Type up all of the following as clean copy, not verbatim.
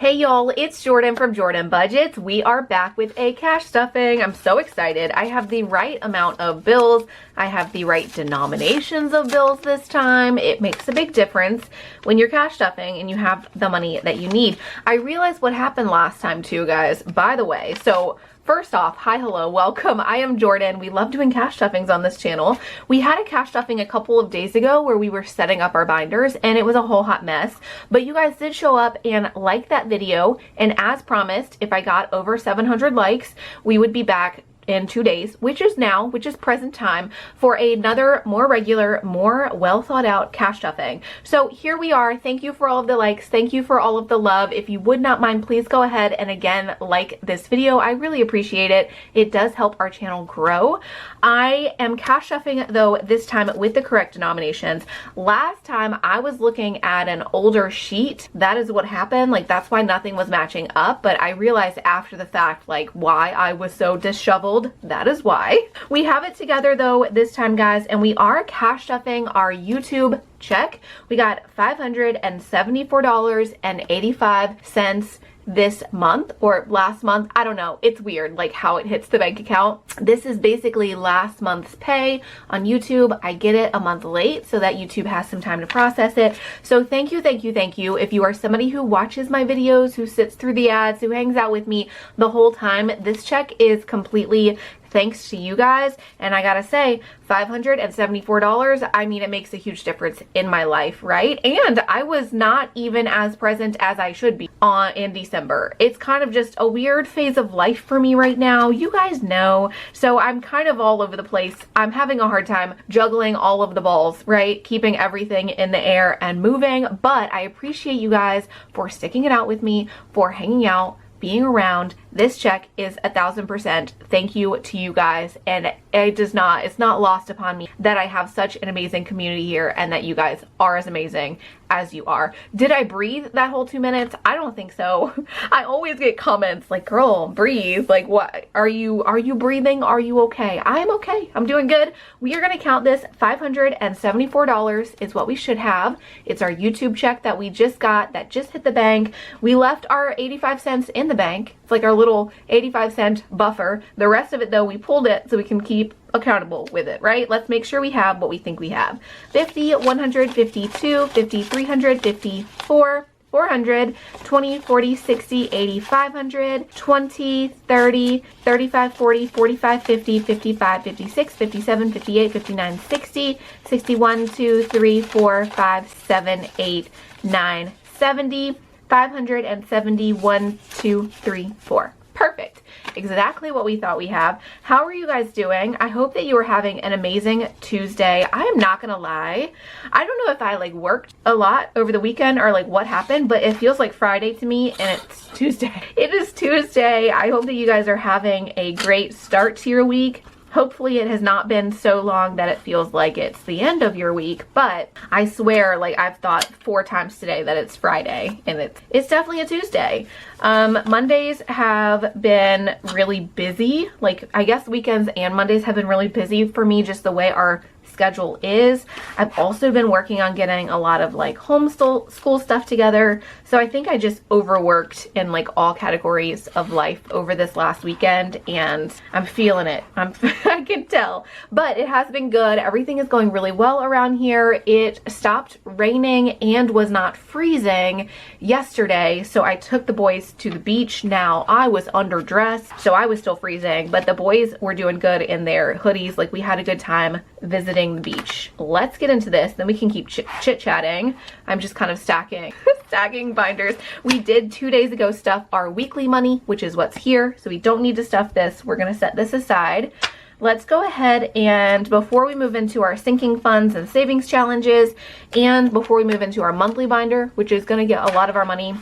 Hey y'all, it's Jordan from Jordan Budgets. We are back with a cash stuffing. I'm so excited. I have the right amount of bills. I have the right denominations of bills this time. It makes a big difference when you're cash stuffing and you have the money that you need. I realized what happened last time too, guys, by the way. So first off, hi, hello, welcome. I am Jordan. We love doing cash stuffings on this channel. We had a cash stuffing a couple of days ago where we were setting up our binders and it was a whole hot mess. But you guys did show up and like that video. And as promised, if I got over 700 likes, we would be back in 2 days, which is now, which is present time, for another more regular, more well thought out cash stuffing. So here we are. Thank you for all of the likes. Thank you for all of the love. If you would not mind, please go ahead and again like this video. I really appreciate it. It does help our channel grow. I am cash stuffing though this time with the correct denominations. Last time I was looking at an older sheet. That is what happened. Like, that's why nothing was matching up. But I realized after the fact, like, why I was so disheveled. That is why. We have it together though this time, guys, and we are cash stuffing our YouTube check. We got $574.85 this month, or last month. I don't know. It's weird, like how it hits the bank account. This is basically last month's pay on YouTube. I get it a month late so that YouTube has some time to process it. So thank you, thank you, thank you. If you are somebody who watches my videos, who sits through the ads, who hangs out with me the whole time, this check is completely thanks to you guys. And I gotta say, $574, I mean, it makes a huge difference in my life, right? And I was not even as present as I should be in December. It's kind of just a weird phase of life for me right now. You guys know. So I'm kind of all over the place. I'm having a hard time juggling all of the balls, right? Keeping everything in the air and moving. But I appreciate you guys for sticking it out with me, for hanging out, being around. This check is 1000%. Thank you to you guys. And it's not lost upon me that I have such an amazing community here and that you guys are as amazing as you are. Did I breathe that whole 2 minutes? I don't think so. I always get comments like, girl, breathe. Like, what? Are you breathing? Are you okay? I am okay. I'm doing good. We are going to count this. $574 is what we should have. It's our YouTube check that we just got, that just hit the bank. We left our 85 cents in the bank. It's like our little 85-cent buffer. The rest of it though, we pulled it so we can keep accountable with it, right? Let's make sure we have what we think we have. 50, 100, 52, 50, 300, 54, 400, 20, 40, 60, 80, 500, 20, 30, 35, 40, 45, 50, 55, 56, 57, 58, 59, 60, 61, 2, 3, 4, 5, 7, 8, 9, 70, 571, 2, 3, 4. Perfect. Exactly what we thought we have. How are you guys doing? I hope that you are having an amazing Tuesday. I am not gonna lie. I don't know if I like worked a lot over the weekend or like what happened, but it feels like Friday to me and it's Tuesday. It is Tuesday. I hope that you guys are having a great start to your week. Hopefully it has not been so long that it feels like it's the end of your week, but I swear, like, I've thought 4 times today that it's Friday and it's definitely a Tuesday. Mondays have been really busy. Like, I guess weekends and Mondays have been really busy for me, just the way our schedule is. I've also been working on getting a lot of like homeschool stuff together. So I think I just overworked in like all categories of life over this last weekend and I'm feeling it. I can tell, but it has been good. Everything is going really well around here. It stopped raining and was not freezing yesterday. So I took the boys to the beach. Now I was underdressed, so I was still freezing, but the boys were doing good in their hoodies. Like, we had a good time visiting the beach. Let's get into this, then we can keep chit-chatting. I'm just kind of stacking binders. We did 2 days ago stuff our weekly money, which is what's here, so we don't need to stuff this. We're gonna set this aside. Let's go ahead and before we move into our sinking funds and savings challenges, and before we move into our monthly binder, which is gonna get a lot of our money,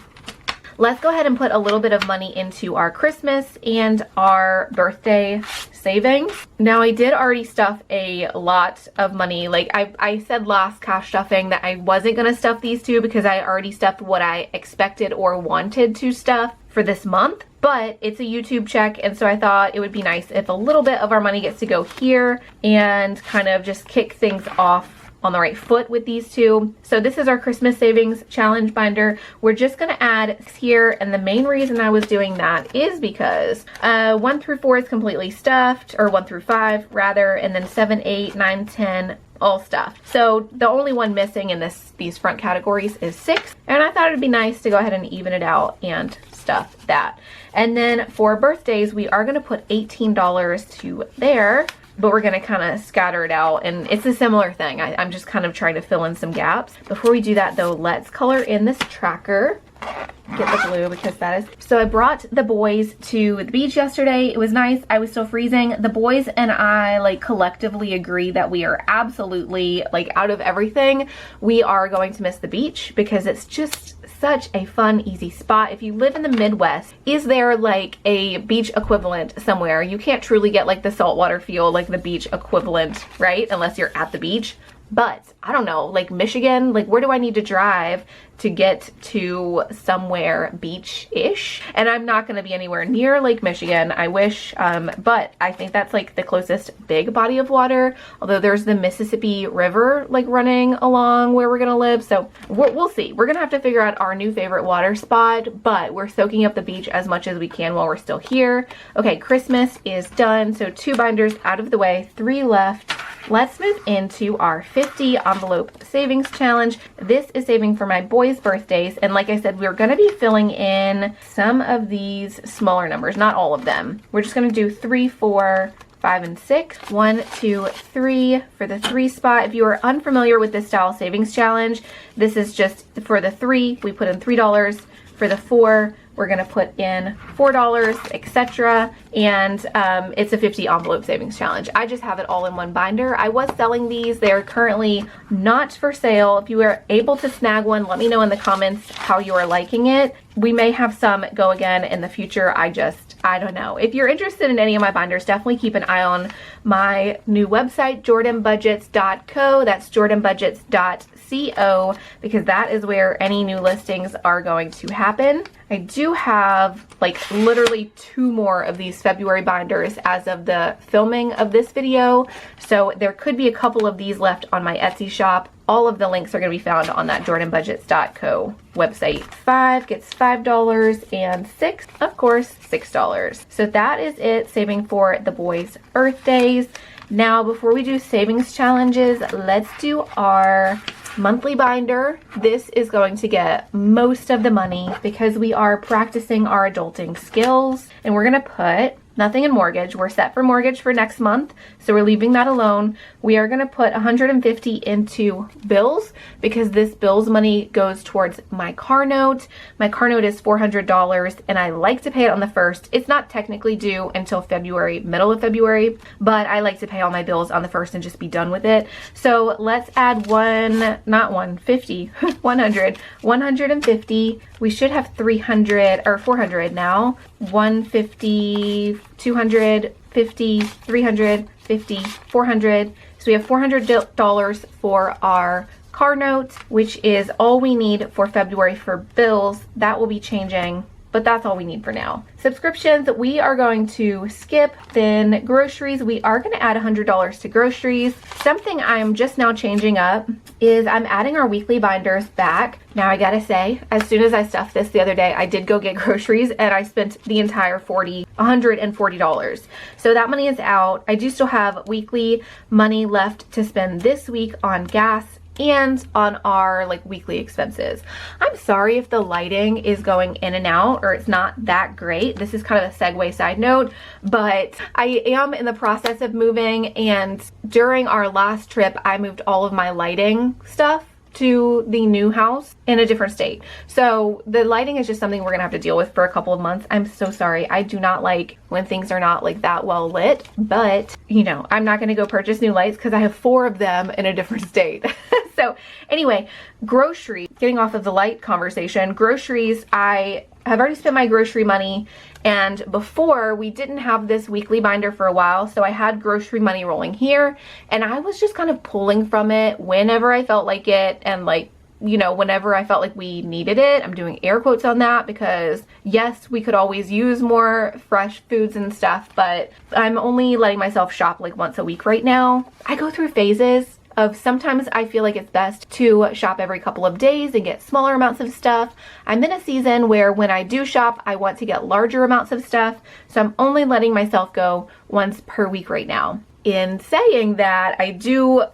let's go ahead and put a little bit of money into our Christmas and our birthday savings. Now, I did already stuff a lot of money. Like I said last cash stuffing that I wasn't gonna stuff these two because I already stuffed what I expected or wanted to stuff for this month, but it's a YouTube check, and so I thought it would be nice if a little bit of our money gets to go here and kind of just kick things off on the right foot with these two. So this is our Christmas savings challenge binder. We're just gonna add here, and the main reason I was doing that is because 1 through 4 is completely stuffed, or 1 through 5 rather, and then 7, 8, 9, 10, all stuff. So the only one missing in these front categories is 6, and I thought it'd be nice to go ahead and even it out and stuff that. And then for birthdays, we are gonna put $18 to there, but we're gonna kind of scatter it out, and it's a similar thing. I'm just kind of trying to fill in some gaps. Before we do that though, let's color in this tracker. Get the blue because that is. So I brought the boys to the beach yesterday. It was nice. I was still freezing. The boys and I like collectively agree that we are absolutely, like, out of everything, we are going to miss the beach because it's just such a fun, easy spot. If you live in the Midwest, is there like a beach equivalent somewhere? You can't truly get like the saltwater feel like the beach equivalent, right? Unless you're at the beach. But I don't know, like Michigan, like where do I need to drive to get to somewhere beach-ish? And I'm not going to be anywhere near Lake Michigan, I wish, but I think that's like the closest big body of water, although there's the Mississippi River like running along where we're going to live. So we'll see. We're going to have to figure out our new favorite water spot, but we're soaking up the beach as much as we can while we're still here. Okay, Christmas is done, so 2 binders out of the way, 3 left. Let's move into our 50 envelope savings challenge. This is saving for my boys' birthdays, and like I said, we're gonna be filling in some of these smaller numbers, not all of them. We're just gonna do 3, 4, 5, and 6. 1, 2, 3 for the 3 spot. If you are unfamiliar with this style savings challenge, this is just for the 3, we put in $3. For the 4, we're gonna put in $4, etc. And it's a 50 envelope savings challenge. I just have it all in one binder. I was selling these. They are currently not for sale. If you are able to snag one, let me know in the comments how you are liking it. We may have some go again in the future. I don't know. If you're interested in any of my binders, definitely keep an eye on my new website, jordanbudgets.co. That's jordanbudgets.co, because that is where any new listings are going to happen. I do have like literally 2 more of these February binders as of the filming of this video. So there could be a couple of these left on my Etsy shop. All of the links are going to be found on that jordanbudgets.co website. 5 gets $5 and 6, of course, $6. So that is it, saving for the boys' birthdays. Now, before we do savings challenges, let's do our monthly binder. This is going to get most of the money because we are practicing our adulting skills, and we're going to put nothing in mortgage. We're set for mortgage for next month, so we're leaving that alone. We are going to put $150 into bills because this bills money goes towards my car note. My car note is $400, and I like to pay it on the 1st. It's not technically due until February, middle of February, but I like to pay all my bills on the 1st and just be done with it. So let's add 150. We should have 300 or 400 now. 150, 250, 350, 400. So we have $400 for our car note, which is all we need for February for bills. That will be changing, but that's all we need for now. Subscriptions, we are going to skip. Then groceries, we are going to add $100 to groceries. Something I'm just now changing up is I'm adding our weekly binders back. Now I gotta say, as soon as I stuffed this the other day, I did go get groceries and I spent the entire $140. So that money is out. I do still have weekly money left to spend this week on gas and on our like weekly expenses. I'm sorry if the lighting is going in and out or it's not that great. This is kind of a segue side note, but I am in the process of moving, and during our last trip I moved all of my lighting stuff to the new house in a different state. So the lighting is just something we're gonna have to deal with for a couple of months. I'm so sorry. I do not like when things are not like that well lit, but you know, I'm not gonna go purchase new lights because I have 4 of them in a different state. So anyway, groceries, getting off of the light conversation, groceries, I have already spent my grocery money, and before we didn't have this weekly binder for a while, so I had grocery money rolling here, and I was just kind of pulling from it whenever I felt like it, and like, you know, whenever I felt like we needed it. I'm doing air quotes on that because yes, we could always use more fresh foods and stuff, but I'm only letting myself shop like once a week right now. I go through phases of sometimes I feel like it's best to shop every couple of days and get smaller amounts of stuff. I'm in a season where when I do shop, I want to get larger amounts of stuff. So I'm only letting myself go once per week right now. In saying that, I do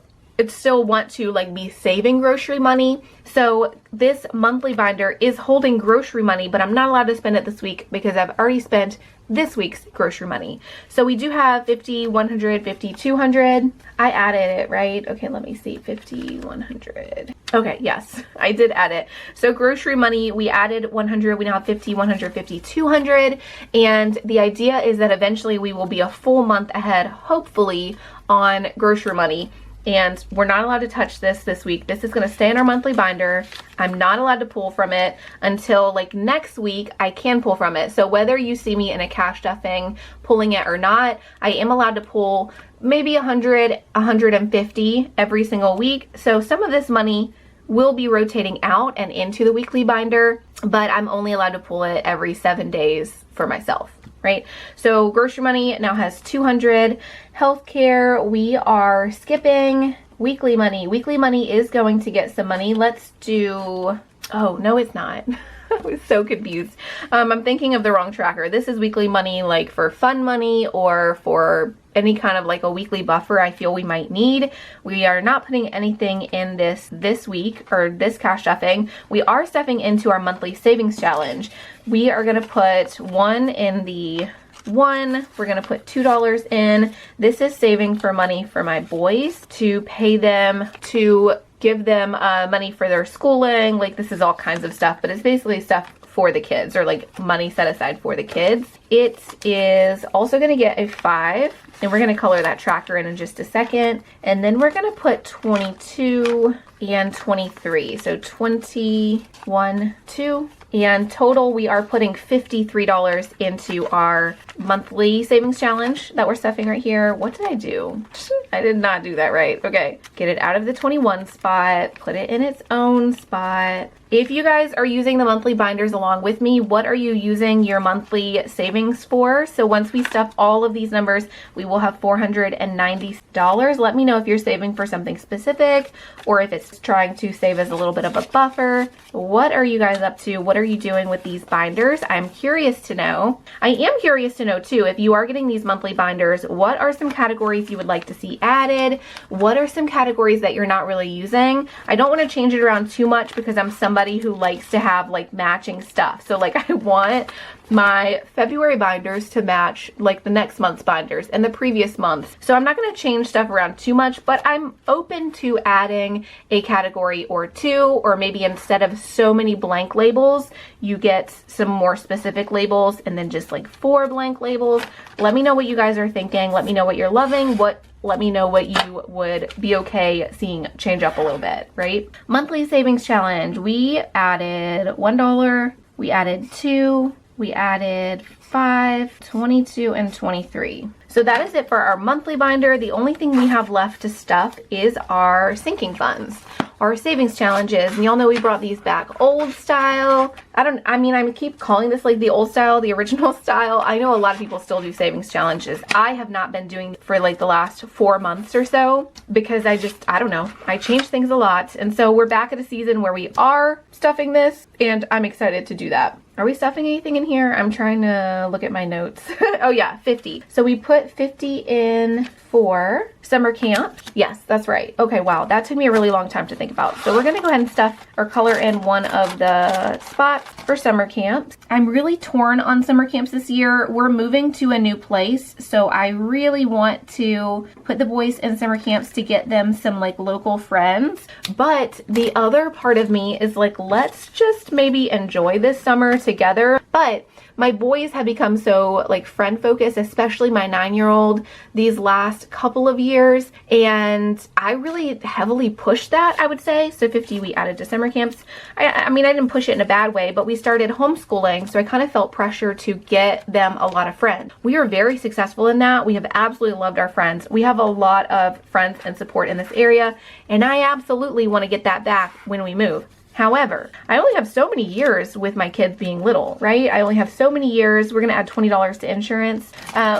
still want to like be saving grocery money. So this monthly binder is holding grocery money, but I'm not allowed to spend it this week because I've already spent this week's grocery money. So we do have 50, 100, 50, 200. I added it, right? Okay, let me see, 50, 100. Okay, yes, I did add it. So grocery money, we added 100, we now have 50, 100, 50, 200. And the idea is that eventually we will be a full month ahead, hopefully, on grocery money. And we're not allowed to touch this week. This is going to stay in our monthly binder. I'm not allowed to pull from it until like next week. I can pull from it. So whether you see me in a cash stuffing pulling it or not, I am allowed to pull maybe 100, 150 every single week. So some of this money will be rotating out and into the weekly binder, but I'm only allowed to pull it every 7 days for myself. Right? So grocery money now has 200. Healthcare, we are skipping. Weekly money. Weekly money is going to get some money. Let's do, oh, no, it's not. I was so confused. I'm thinking of the wrong tracker. This is weekly money like for fun money or for any kind of like a weekly buffer I feel we might need. We are not putting anything in this week or this cash stuffing. We are stuffing into our monthly savings challenge. We are going to put one in the one. We're going to put $2 in. This is saving for money for my boys to pay them, to give them money for their schooling. Like this is all kinds of stuff, but it's basically stuff for the kids or like money set aside for the kids. It is also going to get a 5 and we're going to color that tracker in just a second. And then we're going to put 22 and 23. So 21, 2. And total, we are putting $53 into our monthly savings challenge that we're stuffing right here. What did I do? I did not do that right. Okay, get it out of the 21 spot, put it in its own spot. If you guys are using the monthly binders along with me, what are you using your monthly savings for? So once we stuff all of these numbers, we will have $490. Let me know if you're saving for something specific or if it's trying to save as a little bit of a buffer. What are you guys up to? What are you doing with these binders? I'm curious to know. I am curious to know too, if you are getting these monthly binders, what are some categories you would like to see added? What are some categories that you're not really using? I don't want to change it around too much because I'm somebody who likes to have like matching stuff. So like I want my February binders to match like the next month's binders and the previous month. So I'm not going to change stuff around too much, but I'm open to adding a category or two, or maybe instead of so many blank labels, you get some more specific labels and then just like 4 blank labels. Let me know what you guys are thinking. Let me know what you're loving. Let me know what you would be okay seeing change up a little bit, right? Monthly savings challenge. We added $1. We added 2. We added 5, 22, and 23. So that is it for our monthly binder. The only thing we have left to stuff is our sinking funds, our savings challenges. And y'all know we brought these back old style. I keep calling this like the old style, the original style. I know a lot of people still do savings challenges. I have not been doing for like the last 4 months or so because I don't know. I change things a lot. And so we're back at a season where we are stuffing this and I'm excited to do that. Are we stuffing anything in here? I'm trying to look at my notes. Oh yeah, 50. So we put 50 in for summer camp. Yes, that's right. Okay, wow, that took me a really long time to think about. So we're gonna go ahead and stuff or color in one of the spots for summer camps. I'm really torn on summer camps this year. We're moving to a new place, so I really want to put the boys in summer camps to get them some like local friends. But the other part of me is like, let's just maybe enjoy this summer together. But my boys have become so like friend focused, especially my 9-year-old these last couple of years. And I really heavily pushed that, I would say. So 50 we added to summer camps. I mean, I didn't push it in a bad way, but we started homeschooling. So I kind of felt pressure to get them a lot of friends. We are very successful in that. We have absolutely loved our friends. We have a lot of friends and support in this area. And I absolutely want to get that back when we move. However, I only have so many years with my kids being little, right? I only have so many years. We're gonna add $20 to insurance,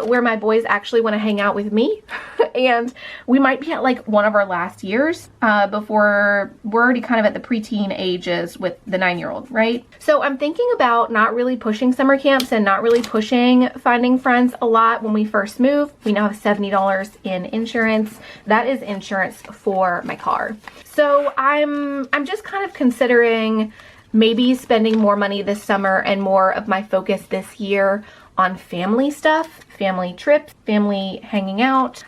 where my boys actually wanna hang out with me. And we might be at like one of our last years before we're already kind of at the preteen ages with the 9-year-old, right? So I'm thinking about not really pushing summer camps and not really pushing finding friends a lot when we first move. We now have $70 in insurance. That is insurance for my car. So I'm just kind of considering maybe spending more money this summer and more of my focus this year on family stuff, family trips, family hanging out,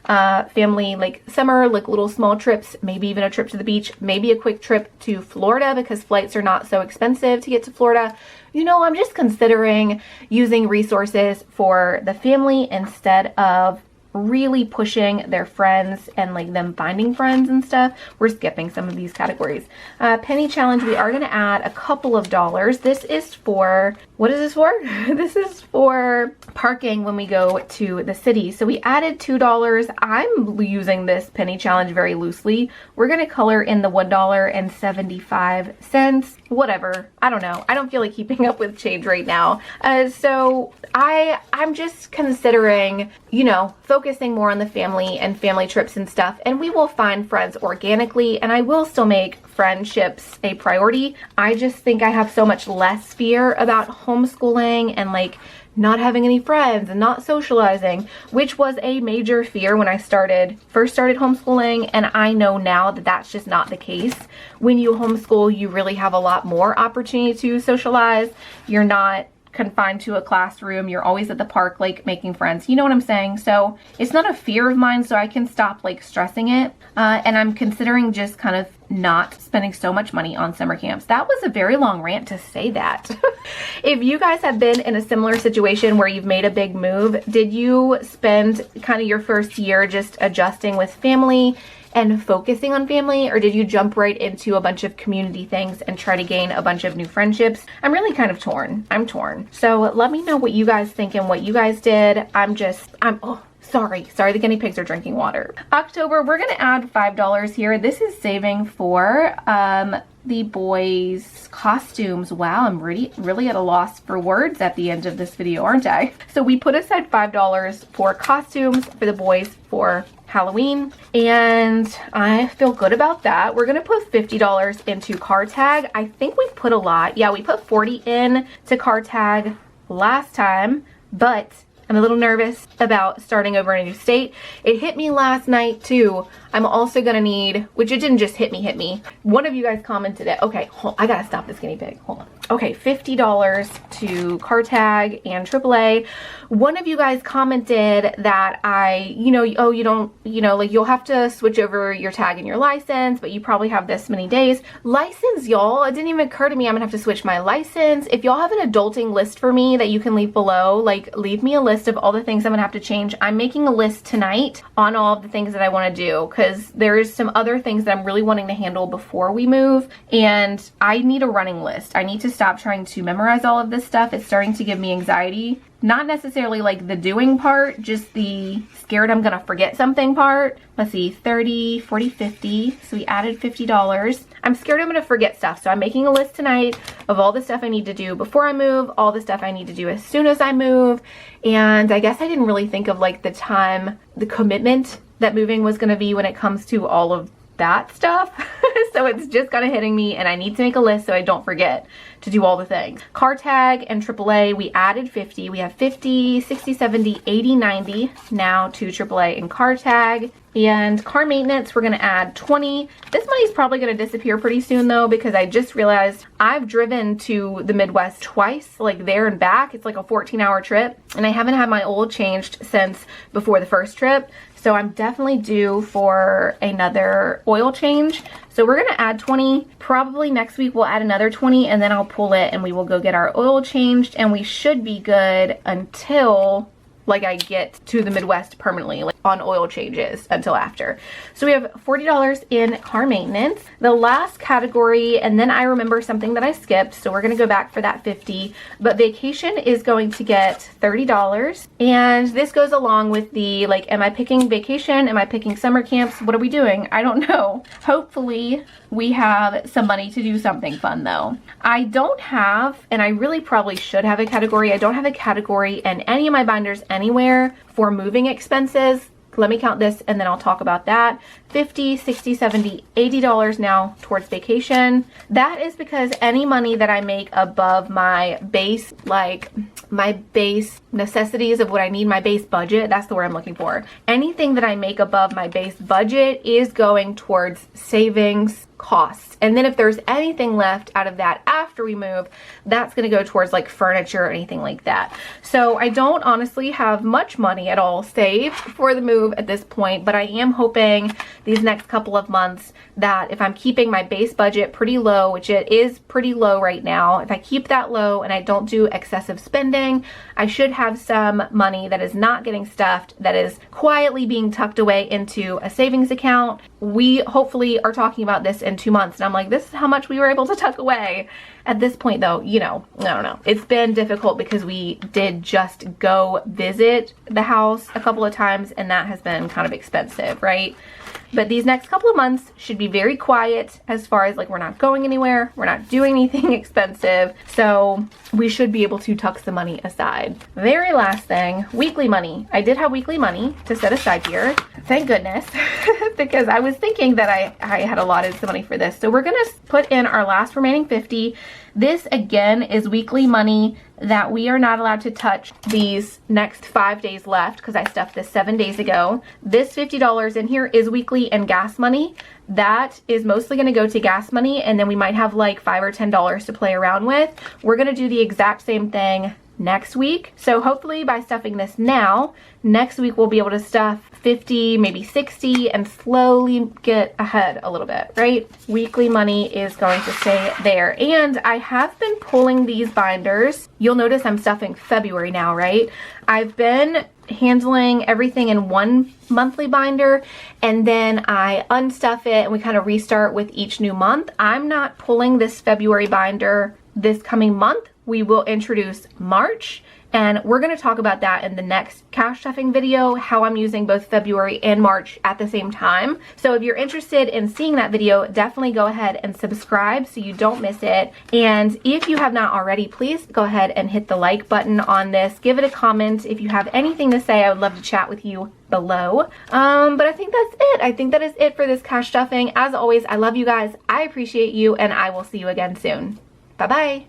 family like summer, like little small trips, maybe even a trip to the beach, maybe a quick trip to Florida because flights are not so expensive to get to Florida. You know, I'm just considering using resources for the family instead of really pushing their friends and like them finding friends and stuff. We're skipping some of these categories. Penny challenge, we are going to add a couple of dollars. This is for, what is this for? This is for parking when we go to the city. So we added $2. I'm using this penny challenge very loosely. We're going to color in the $1.75. Whatever. I don't know. I don't feel like keeping up with change right now. So I'm just considering, you know, focusing more on the family and family trips and stuff, and we will find friends organically, and I will still make friendships a priority. I just think I have so much less fear about homeschooling and like not having any friends and not socializing, which was a major fear when I first started homeschooling, and I know now that that's just not the case. When you homeschool, you really have a lot more opportunity to socialize. You're not confined to a classroom. You're always at the park, like making friends. You know what I'm saying? So it's not a fear of mine, so I can stop like stressing it. And I'm considering just kind of not spending so much money on summer camps. That was a very long rant to say that. If you guys have been in a similar situation where you've made a big move, did you spend kind of your first year just adjusting with family and focusing on family, or did you jump right into a bunch of community things and try to gain a bunch of new friendships? I'm really kind of torn. I'm torn. So let me know what you guys think and what you guys did. Oh, sorry, the guinea pigs are drinking water. October, we're gonna add $5 here. This is saving for the boys' costumes. Wow, I'm really at a loss for words at the end of this video, aren't I? So we put aside $5 for costumes for the boys for Halloween, and I feel good about that. We're gonna put $50 into car tag. I think we put a lot. Yeah, we put 40 in to car tag last time, but I'm a little nervous about starting over in a new state. It hit me last night too. I'm also gonna need, which it didn't just hit me. One of you guys commented it. Okay, I gotta stop this guinea pig. Hold on. Okay, $50 to car tag and AAA. One of you guys commented that like you'll have to switch over your tag and your license, but you probably have this many days. License, y'all, it didn't even occur to me I'm gonna have to switch my license. If y'all have an adulting list for me that you can leave below, like leave me a list of all the things I'm gonna have to change. I'm making a list tonight on all of the things that I wanna do, because there's some other things that I'm really wanting to handle before we move, and I need a running list. I need to stop trying to memorize all of this stuff. It's starting to give me anxiety. Not necessarily like the doing part, just the scared I'm gonna forget something part. Let's see, 30, 40, 50. So we added $50. I'm scared I'm gonna forget stuff. So I'm making a list tonight of all the stuff I need to do before I move, all the stuff I need to do as soon as I move. And I guess I didn't really think of like the commitment that moving was gonna be when it comes to all of that stuff. So it's just kind of hitting me, and I need to make a list so I don't forget to do all the things. Car tag and AAA, we added 50. We have 50, 60, 70, 80, 90 now to AAA and car tag. And car maintenance, we're gonna add 20. This money's probably gonna disappear pretty soon though, because I just realized I've driven to the Midwest twice, like there and back. It's like a 14-hour trip, and I haven't had my oil changed since before the first trip. So I'm definitely due for another oil change. So we're gonna add 20. Probably next week we'll add another 20, and then I'll pull it and we will go get our oil changed, and we should be good until like I get to the Midwest permanently, like on oil changes until after. So we have $40 in car maintenance. The last category, and then I remember something that I skipped, so we're gonna go back for that 50, but vacation is going to get $30. And this goes along with the, like, am I picking vacation? Am I picking summer camps? What are we doing? I don't know. Hopefully we have some money to do something fun though. I don't have, and I really probably should have a category. I don't have a category in any of my binders anywhere for moving expenses. Let me count this and then I'll talk about that. $50, $60, $70, $80 now towards vacation. That is because any money that I make above my base, like my base necessities of what I need, my base budget, that's the word I'm looking for. Anything that I make above my base budget is going towards savings costs. And then if there's anything left out of that after we move, that's going to go towards like furniture or anything like that. So I don't honestly have much money at all saved for the move at this point, but I am hoping these next couple of months that if I'm keeping my base budget pretty low, which it is pretty low right now, if I keep that low and I don't do excessive spending, I should have some money that is not getting stuffed, that is quietly being tucked away into a savings account. We hopefully are talking about this in 2 months, and I'm like, this is how much we were able to tuck away. At this point though, you know, I don't know. It's been difficult because we did just go visit the house a couple of times and that has been kind of expensive, right? But these next couple of months should be very quiet as far as like we're not going anywhere, we're not doing anything expensive, so we should be able to tuck some money aside. Very last thing, weekly money. I did have weekly money to set aside here, thank goodness, because I was thinking that I had allotted some money for this. So we're gonna put in our last remaining 50. This again is weekly money that we are not allowed to touch these next 5 days left because I stuffed this 7 days ago. This $50 in here is weekly and gas money. That is mostly going to go to gas money, and then we might have like $5 or $10 to play around with. We're going to do the exact same thing next week. So hopefully by stuffing this now, next week we'll be able to stuff 50, maybe 60, and slowly get ahead a little bit, right? Weekly money is going to stay there. And I have been pulling these binders. You'll notice I'm stuffing February now, right? I've been handling everything in one monthly binder, and then I unstuff it and we kind of restart with each new month. I'm not pulling this February binder this coming month. We will introduce March, and we're going to talk about that in the next cash stuffing video, how I'm using both February and March at the same time. So if you're interested in seeing that video, definitely go ahead and subscribe so you don't miss it. And if you have not already, please go ahead and hit the like button on this. Give it a comment. If you have anything to say, I would love to chat with you below. But I think that's it. I think that is it for this cash stuffing. As always, I love you guys. I appreciate you, and I will see you again soon. Bye-bye.